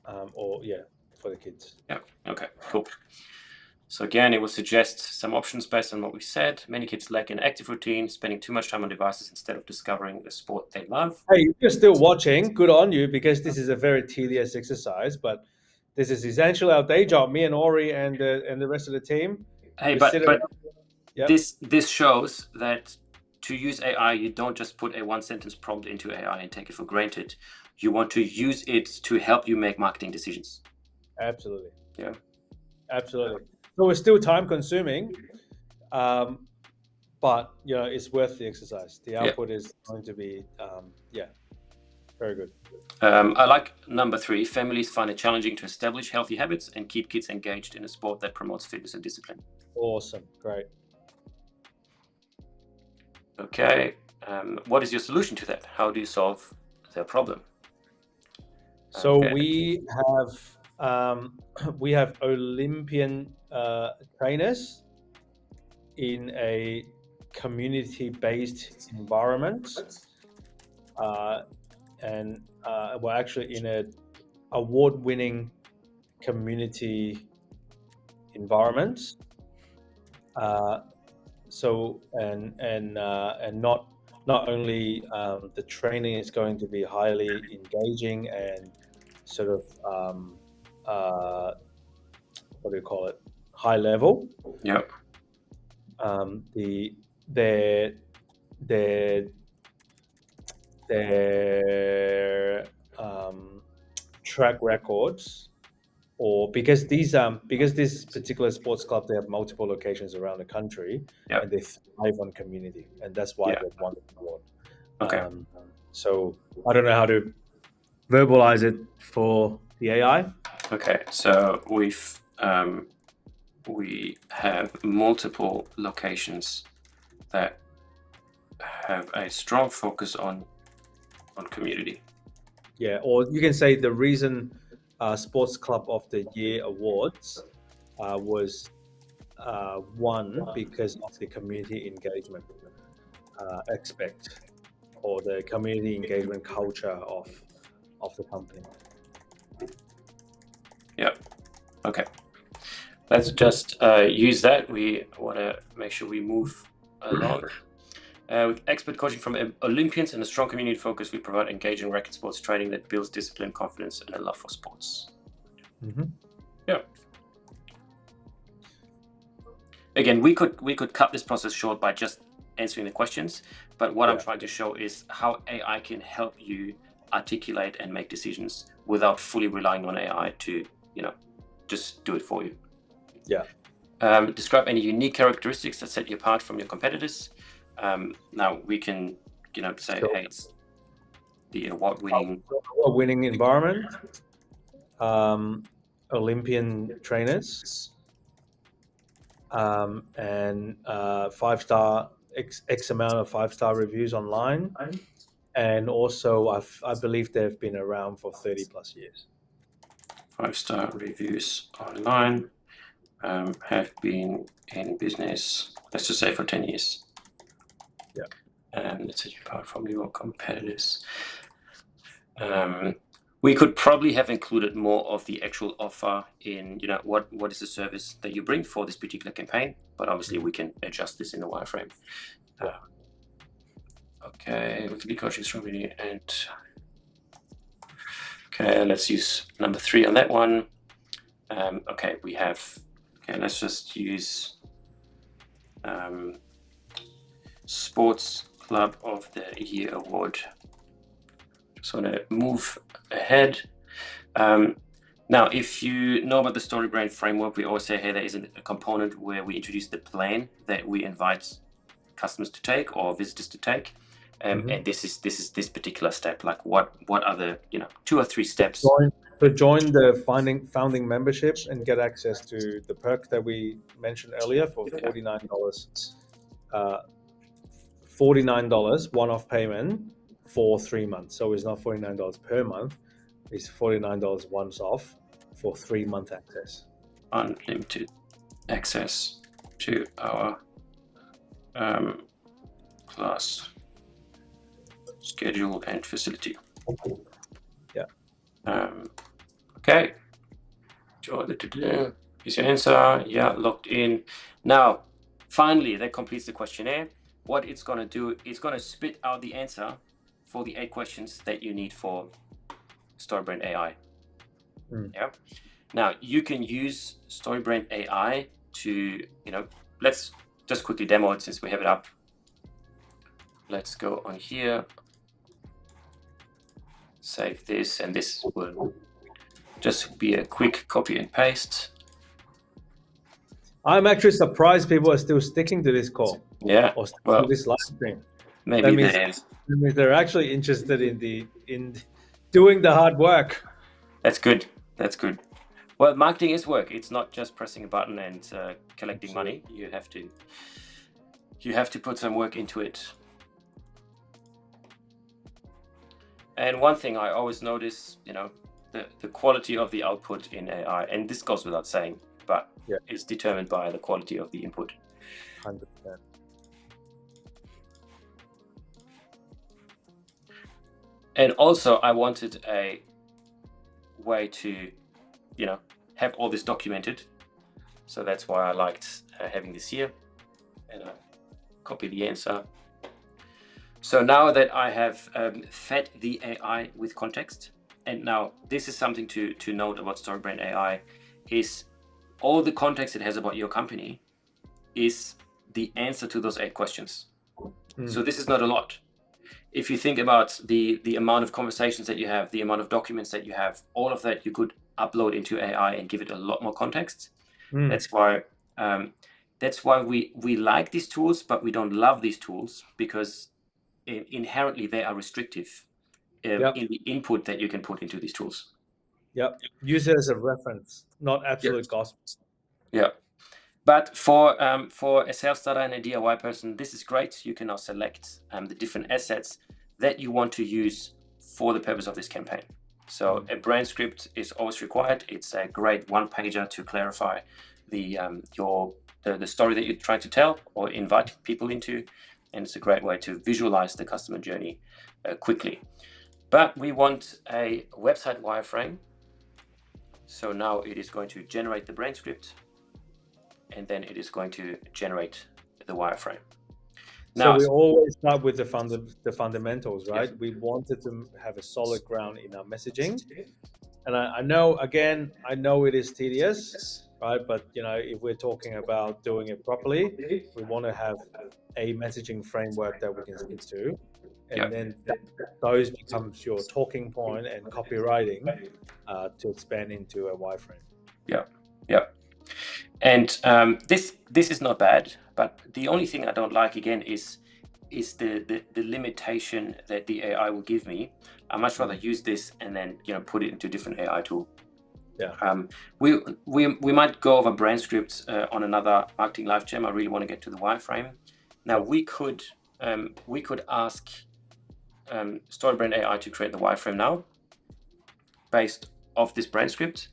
for the kids. yeah. Okay, cool. So again, it will suggest some options based on what we said. Many kids lack an active routine, spending too much time on devices instead of discovering the sport they love. Hey, if you're still watching, good on you, because this is a very tedious exercise, but this is essentially our day job. Me and Ori and the rest of the team. Hey, We but sit around- Yep. this shows that to use AI, you don't just put a one-sentence prompt into AI and take it for granted. You want to use it to help you make marketing decisions. Absolutely. Yeah. Absolutely. So it's still time consuming, but it's worth the exercise. The output is going to be very good. I like number 3. Families find it challenging to establish healthy habits and keep kids engaged in a sport that promotes fitness and discipline. Awesome. Great. Okay. What is your solution to that? How do you solve their problem? So Okay. we have Olympian trainers in a community-based environment, and we're actually in a award-winning community environment. And not only the training is going to be highly engaging and sort of what do you call it, high level. Yep. Their track records, or because this particular sports club, they have multiple locations around the country, Yep. and they thrive on community, and that's why they've won the award. Okay. So I don't know how to verbalize it for the AI. Okay, so we have multiple locations that have a strong focus on community. Yeah, or you can say the reason Sports Club of the Year awards was won because of the community engagement aspect, or the community engagement culture of the company. Yeah. Okay. Let's just use that. We want to make sure we move along. With expert coaching from Olympians and a strong community focus, we provide engaging racket sports training that builds discipline, confidence, and a love for sports. Mm-hmm. Yeah. Again, we could cut this process short by just answering the questions, but what I'm trying to show is how AI can help you articulate and make decisions without fully relying on AI to, just do it for you. Yeah. Describe any unique characteristics that set you apart from your competitors. Now we can, say, Sure. hey, it's the award-winning environment, Olympian trainers, and 5-star X amount of 5-star reviews online, and also I believe they've been around for 30 plus years. 5-star reviews online, have been in business, let's just say, for 10 years. Yeah. Let's set you apart from your competitors. We could probably have included more of the actual offer in, what is the service that you bring for this particular campaign, but obviously we can adjust this in the wireframe. Yeah. Okay, weekly coaching strategy, and okay, let's use number 3 on that one. Okay, let's just use Sports Club of the Year award. Just want to move ahead. Now, if you know about the Storybrand framework, we always say, hey, there is a component where we introduce the plan that we invite customers to take or visitors to take. And this is this particular step. Like, what are the 2 or 3 steps? Join the founding membership and get access to the perk that we mentioned earlier for $49. $49 one-off payment for 3 months. So it's not $49 per month; it's $49 once off for 3-month access. Unlimited access to our class schedule and facility. Yeah. Okay. Is your answer? Yeah, logged in. Now, finally, that completes the questionnaire. What it's going to do, it's going to spit out the answer for the 8 questions that you need for Storybrand AI. Yeah. Now, you can use Storybrand AI to, let's just quickly demo it since we have it up. Let's go on here, save this, and this will just be a quick copy and paste. I'm actually surprised people are still sticking to this call. Yeah. Or to this live stream. Maybe that means they're actually interested in doing the hard work. That's good. That's good. Well, marketing is work. It's not just pressing a button and collecting money. You have to put some work into it. And one thing I always notice, the quality of the output in AI, and this goes without saying, but it's determined by the quality of the input. 100%. And also, I wanted a way to, have all this documented. So that's why I liked having this here. And I copy the answer. So now that I have fed the AI with context, and now this is something to note about Storybrand AI, is all the context it has about your company is the answer to those 8 questions. So this is not a lot. If you think about the amount of conversations that you have, the amount of documents that you have, all of that you could upload into AI and give it a lot more context. That's why we like these tools, but we don't love these tools because inherently they are restrictive in the input that you can put into these tools. Yep. Use it as a reference, not absolute gospel. Yeah. But for a self-starter and a DIY person, this is great. You can now select the different assets that you want to use for the purpose of this campaign. So a brand script is always required. It's a great 1-pager to clarify the story that you're trying to tell or invite people into, and it's a great way to visualize the customer journey quickly. But we want a website wireframe. So now it is going to generate the brand script, and then it is going to generate the wireframe. Now, so we always start with the fundamentals, right? Yes. We wanted to have a solid ground in our messaging. And I know it is tedious, right? But, if we're talking about doing it properly, we want to have a messaging framework that we can stick to. And then those becomes your talking point and copywriting to expand into a wireframe. Yeah. And this is not bad, but the only thing I don't like again is the limitation that the AI will give me. I much rather use this and then put it into a different AI tool. Yeah. We might go over brand scripts on another marketing live jam. I really want to get to the wireframe. Now we could ask Storybrand AI to create the wireframe now based off this brand script.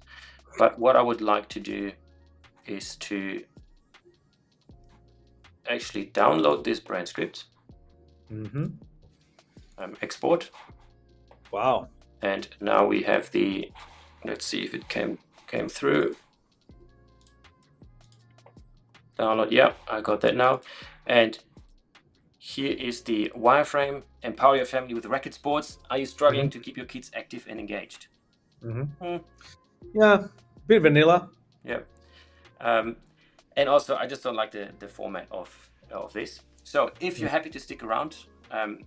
But what I would like to do is to actually download this brand script, export. Wow. And now we have the, let's see if it came through. Download, yeah, I got that now. And here is the wireframe. Empower your family with racket sports. Are you struggling to keep your kids active and engaged? Yeah, bit vanilla. Yeah. And also, I just don't like the format of this. So if you're happy to stick around,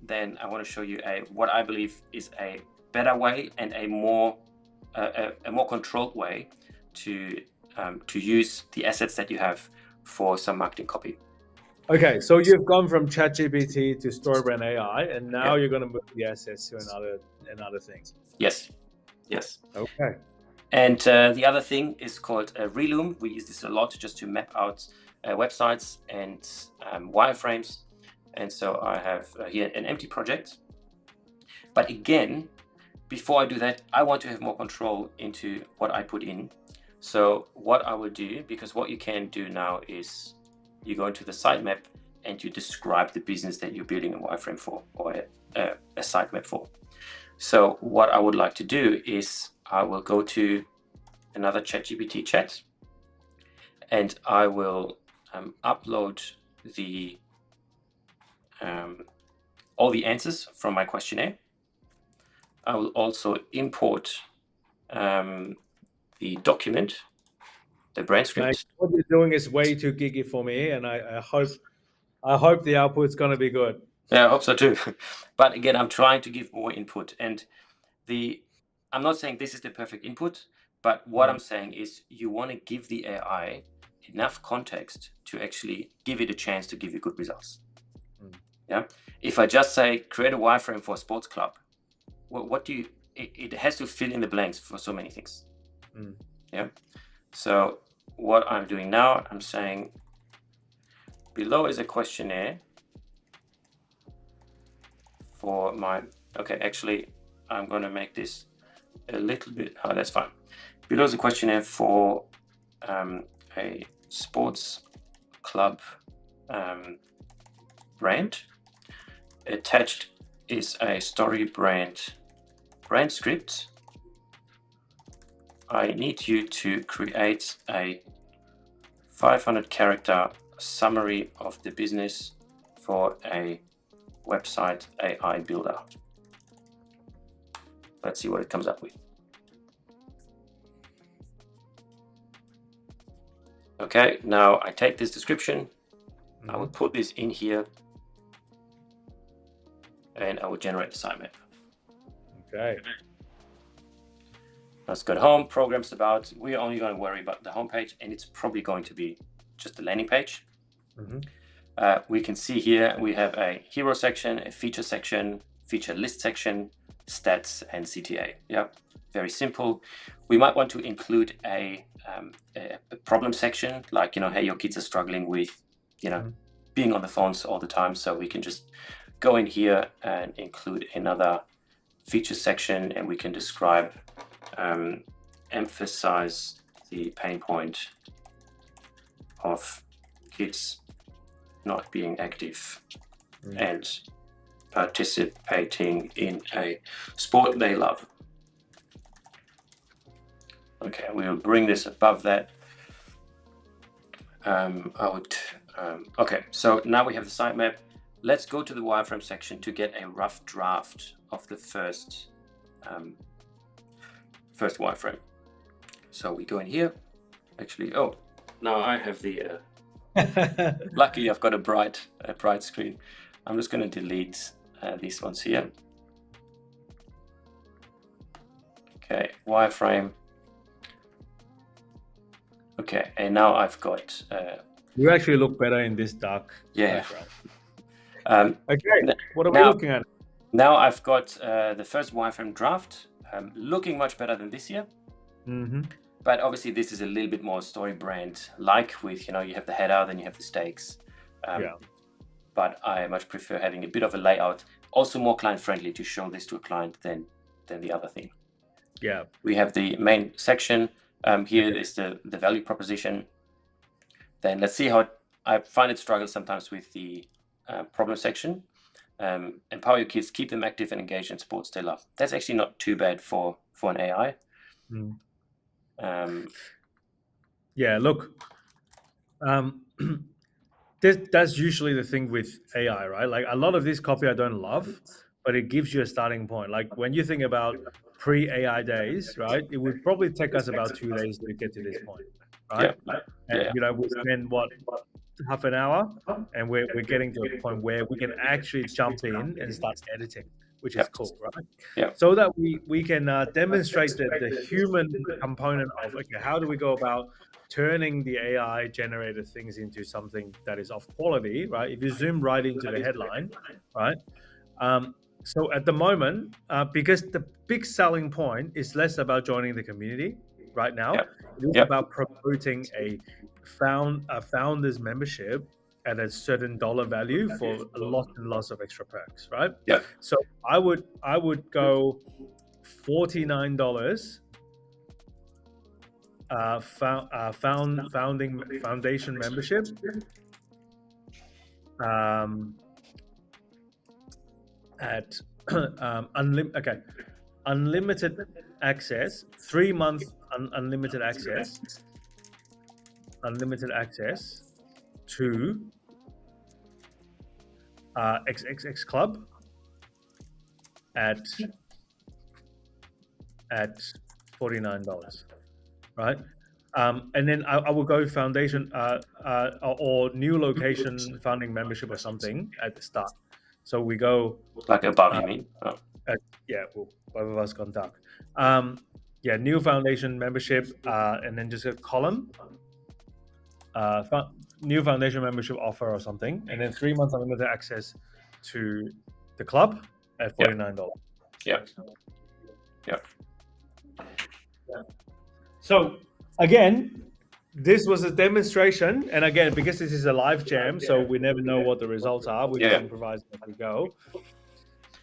then I want to show you what I believe is a better way and a more controlled way to use the assets that you have for some marketing copy. Okay, so you've gone from ChatGPT to Storybrand AI, and now Yeah. you're going to move the assets to another thing. Yes. Okay. And the other thing is called Reloom. We use this a lot just to map out websites and wireframes. And so I have here an empty project. But again, before I do that, I want to have more control into what I put in. So what I will do, because what you can do now is you go into the sitemap and you describe the business that you're building a wireframe for, or a sitemap for. So what I would like to do is I will go to another ChatGPT chat and I will upload the all the answers from my questionnaire. I will also import the document, the brand script. Mate, what you're doing is way too geeky for me, and I hope the output's going to be good. Yeah, I hope so too. But again, I'm trying to give more input, and I'm not saying this is the perfect input, but what I'm saying is you want to give the AI enough context to actually give it a chance to give you good results. Yeah. If I just say create a wireframe for a sports club, what do you? It has to fill in the blanks for so many things. Yeah. So what I'm doing now, I'm saying below is a questionnaire for my. Okay, actually, I'm going to make this a little bit. Oh, that's fine. Below is a questionnaire for a sports club brand. Attached is a Storybrand brand script. I need you to create a 500 character summary of the business for a website AI builder. Let's see what it comes up with. Okay, now I take this description, I will put this in here, and I will generate the sitemap. Okay. Let's go to home, programs about, we're only going to worry about the homepage, and it's probably going to be just a landing page. We can see here we have a hero section, a feature section, feature list section, stats, and CTA. Yeah, very simple. We might want to include a problem section, like, hey, your kids are struggling with, being on the phones all the time. So we can just go in here and include another feature section, and we can describe, emphasize the pain point of kids not being active and participating in a sport they love. Okay, we'll bring this above that. Okay, so now we have the sitemap. Let's go to the wireframe section to get a rough draft of the first wireframe. So we go in here. Actually, oh, now I have the. Luckily, I've got a bright screen. I'm just going to delete these ones here. Okay, wireframe. Okay, and now I've got. You actually look better in this dark background. Okay, what are we looking at? Now I've got the first wireframe draft, looking much better than this here. But obviously this is a little bit more Storybrand-like with, you have the header, then you have the stakes. But I much prefer having a bit of a layout, also more client-friendly to show this to a client than the other thing. Yeah. We have the main section. Here is the value proposition. Then let's see how I find it struggles sometimes with the problem section. empower your kids, keep them active and engaged in sports they love. That's actually not too bad for an AI. Yeah, look, that's usually the thing with AI, right? Like a lot of this copy I don't love, but it gives you a starting point. Like when you think about pre-AI days, right? It would probably take us about 2 days to get to this point, right? And we spend what, half an hour, and we're getting to a point where we can actually jump in and start editing, which is cool, right? So that we can demonstrate the human component of, okay, how do we go about turning the AI generated things into something that is of quality, right? If you zoom right into the headline, right? So at the moment, because the big selling point is less about joining the community right now, it is about promoting a founder's membership at a certain dollar value for lots and lots of extra perks, right? So I would go $49 foundation membership, at unlimited access, 3-month unlimited access to XXX Club at $49, right? And then I will go foundation or new location founding membership or something at the start. So we go like above, you mean? Yeah, well, both of us gone dark. New foundation membership, and then just a column, new foundation membership offer or something, and then 3 months unlimited access to the club at $49. Yeah. So again, this was a demonstration, and again, because this is a live jam, so we never know what the results are. We just improvise as we go.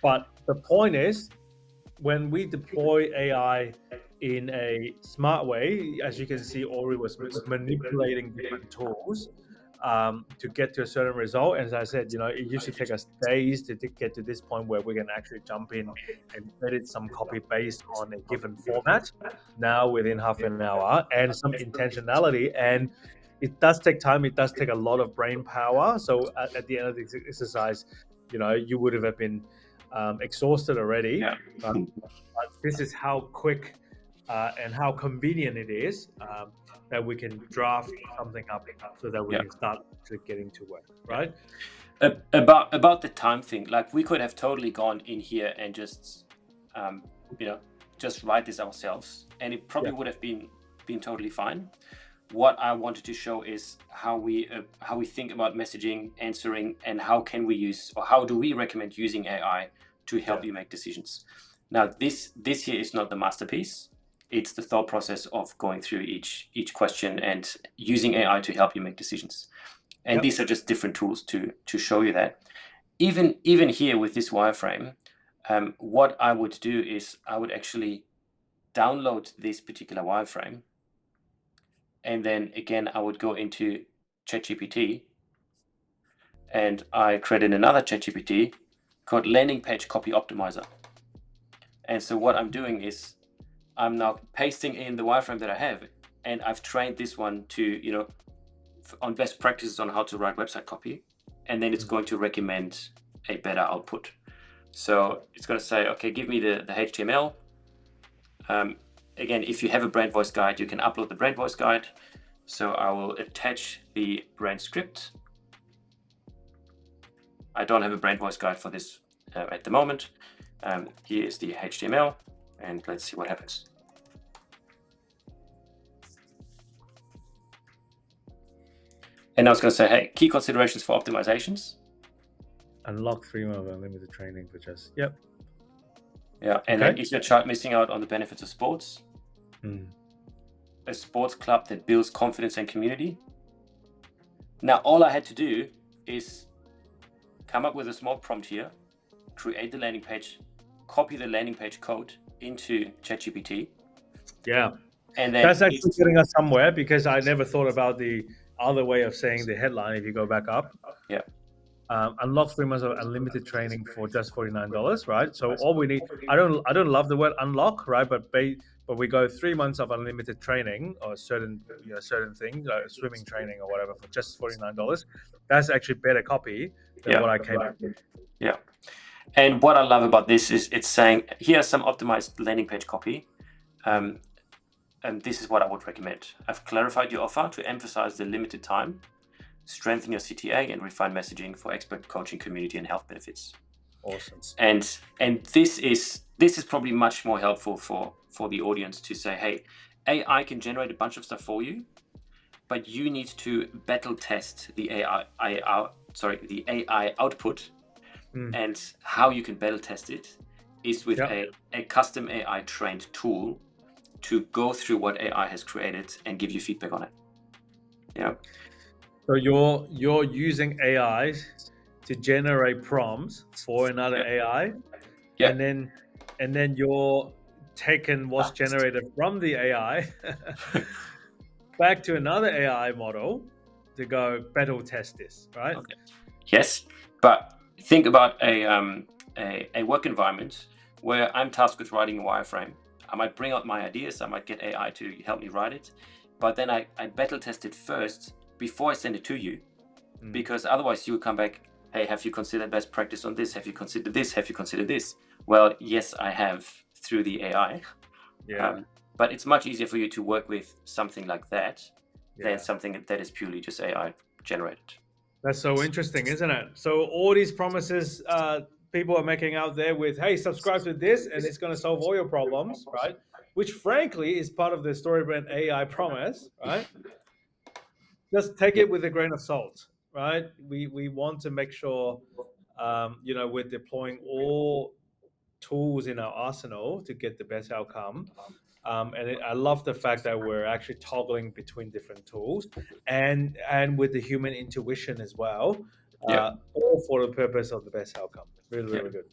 But the point is, when we deploy AI in a smart way, as you can see, Ori was manipulating different tools to get to a certain result. And as I said, it used to take us days to get to this point where we can actually jump in and edit some copy based on a given format now within half an hour, and some intentionality. And it does take time. It does take a lot of brain power. So at the end of the exercise, you would have been exhausted already. But this is how quick and how convenient it is that we can draft something up so that we can start actually getting to work, right? About the time thing, like we could have totally gone in here and just just write this ourselves, and it probably would have been totally fine. What I wanted to show is how we think about messaging, answering, and how can we use, or how do we recommend using AI to help you make decisions. Now, this here is not the masterpiece. It's the thought process of going through each question and using AI to help you make decisions. And these are just different tools to show you that. Even here with this wireframe, what I would do is I would actually download this particular wireframe. And then again, I would go into ChatGPT and I created another ChatGPT called Landing Page Copy Optimizer. And so what I'm doing is I'm now pasting in the wireframe that I have, and I've trained this one to, on best practices on how to write website copy. And then it's going to recommend a better output. So it's going to say, okay, give me the HTML. Again, if you have a brand voice guide, you can upload the brand voice guide. So I will attach the brand script. I don't have a brand voice guide for this at the moment. Here is the HTML, and let's see what happens. And now it's going to say, hey, key considerations for optimizations. Unlock 3 months unlimited training for just, Yeah, and then is your child missing out on the benefits of sports? A sports club that builds confidence and community. Now, all I had to do is come up with a small prompt here, create the landing page, copy the landing page code into ChatGPT. Yeah, and then that's actually getting us somewhere, because I never thought about the other way of saying the headline if you go back up. Yeah. unlock 3 months of unlimited training for just $49, right? So all we need, I don't love the word unlock, right? But we go 3 months of unlimited training or certain things, swimming training or whatever, for just $49. That's actually better copy than Yeah. what I came up with. Yeah. And what I love about this is it's saying, here's some optimized landing page copy. And this is what I would recommend. I've clarified your offer to emphasize the limited time, strengthen your CTA, and refine messaging for expert coaching, community, and health benefits. Awesome. And this is probably much more helpful for the audience to say, hey, AI can generate a bunch of stuff for you, but you need to battle test the AI output. And how you can battle test it is with a custom AI trained tool to go through what AI has created and give you feedback on it. Yeah. So you're using AI to generate prompts for another AI, Yeah. and then you're taking what's generated from the AI back to another AI model to go battle test this, right? Okay. Yes, but think about a work environment where I'm tasked with writing a wireframe. I might bring out my ideas, I might get AI to help me write it, but then I battle test it first before I send it to you, because otherwise you will come back, hey, have you considered best practice on this? Have you considered this? Have you considered this? Well, yes, I have, through the AI. Yeah. But it's much easier for you to work with something like that than something that is purely just AI generated. That's so interesting, isn't it? So all these promises people are making out there with, hey, subscribe to this and it's going to solve all your problems, right? Which frankly is part of the Storybrand AI promise, right? Just take it with a grain of salt, right? We want to make sure, we're deploying all tools in our arsenal to get the best outcome. I love the fact that we're actually toggling between different tools and with the human intuition as well, all for the purpose of the best outcome. Really good.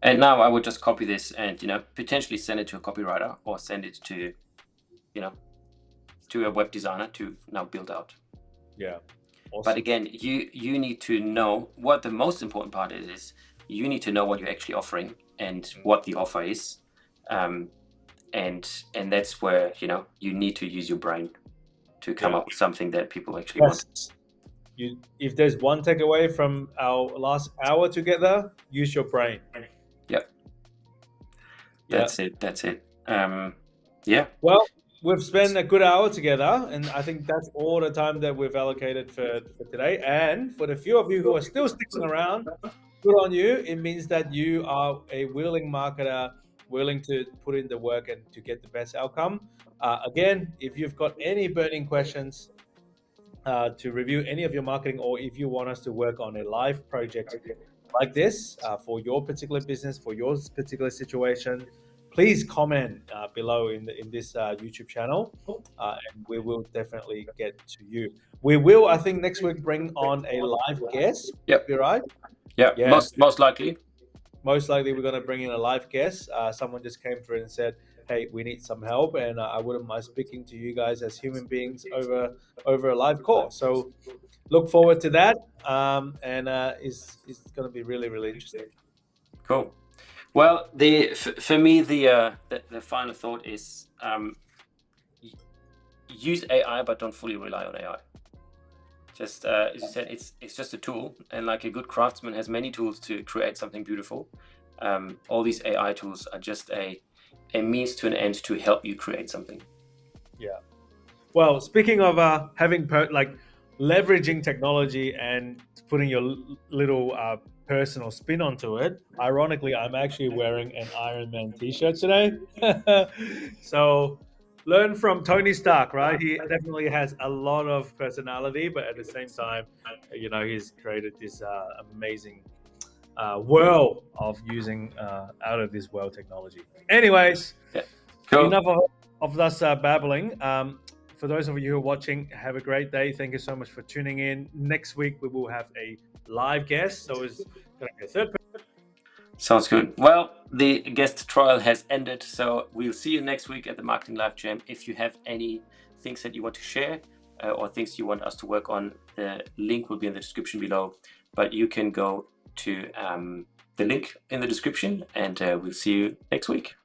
And now I would just copy this and potentially send it to a copywriter or send it to to a web designer to now build out. Yeah. Awesome. But again, you need to know what the most important part is you need to know what you're actually offering and what the offer is. And that's where you need to use your brain to come up with something that people actually want. If there's one takeaway from our last hour together, use your brain. Yep. That's it. Yeah. Well, we've spent a good hour together, and I think that's all the time that we've allocated for today. And for the few of you who are still sticking around, good on you. It means that you are a willing marketer, willing to put in the work and to get the best outcome. Again, if you've got any burning questions to review any of your marketing, or if you want us to work on a live project like this for your particular business, for your particular situation, please comment below in this YouTube channel, and we will definitely get to you. We will, I think, next week bring on a live guest. Yep. Be right. Yeah. Most likely. Most likely, we're going to bring in a live guest. Someone just came through and said, "Hey, we need some help," and I wouldn't mind speaking to you guys as human beings over a live call. So look forward to that, and it's going to be really interesting. Cool. Well, for me, the final thought is use AI, but don't fully rely on AI. Just as you said, it's just a tool, and like a good craftsman has many tools to create something beautiful. All these AI tools are just a means to an end to help you create something. Yeah. Well, speaking of having leveraging technology and putting your little personal spin onto it, ironically, I'm actually wearing an Iron Man t-shirt today. So learn from Tony Stark, right? He definitely has a lot of personality, but at the same time, he's created this amazing world of using out of this world technology. Anyways, Cool. Enough of us babbling. For those of you who are watching, have a great day. Thank you so much for tuning in. Next week, we will have a live guest. So it's going to be a third person. Sounds good. Well, the guest trial has ended. So we'll see you next week at the Marketing Live Jam. If you have any things that you want to share or things you want us to work on, the link will be in the description below. but you can go to the link in the description, and we'll see you next week.